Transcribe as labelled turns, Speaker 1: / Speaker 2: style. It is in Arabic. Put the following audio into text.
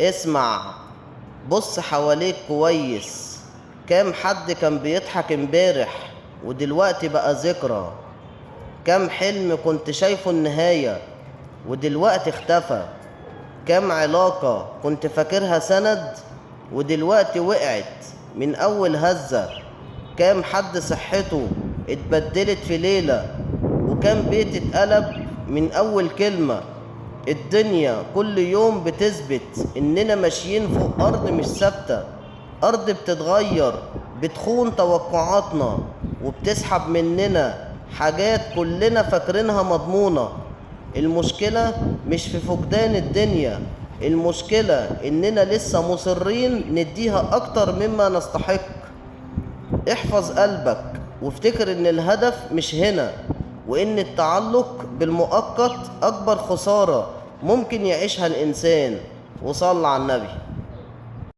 Speaker 1: اسمع، بص حواليك كويس. كام حد كان بيضحك امبارح ودلوقتي بقى ذكرى؟ كام حلم كنت شايفه النهاية ودلوقتي اختفى؟ كام علاقة كنت فاكرها سند ودلوقتي وقعت من أول هزة؟ كام حد صحته اتبدلت في ليلة؟ وكام بيت اتقلب من أول كلمة؟ الدنيا كل يوم بتثبت إننا ماشيين فوق أرض مش ثابتة، أرض بتتغير، بتخون توقعاتنا وبتسحب مننا حاجات كلنا فاكرينها مضمونة. المشكلة مش في فقدان الدنيا، المشكلة إننا لسه مصرين نديها أكتر مما نستحق. احفظ قلبك وافتكر إن الهدف مش هنا، وإن التعلق بالمؤقت أكبر خسارة ممكن يعيشها الإنسان. وصل على النبي.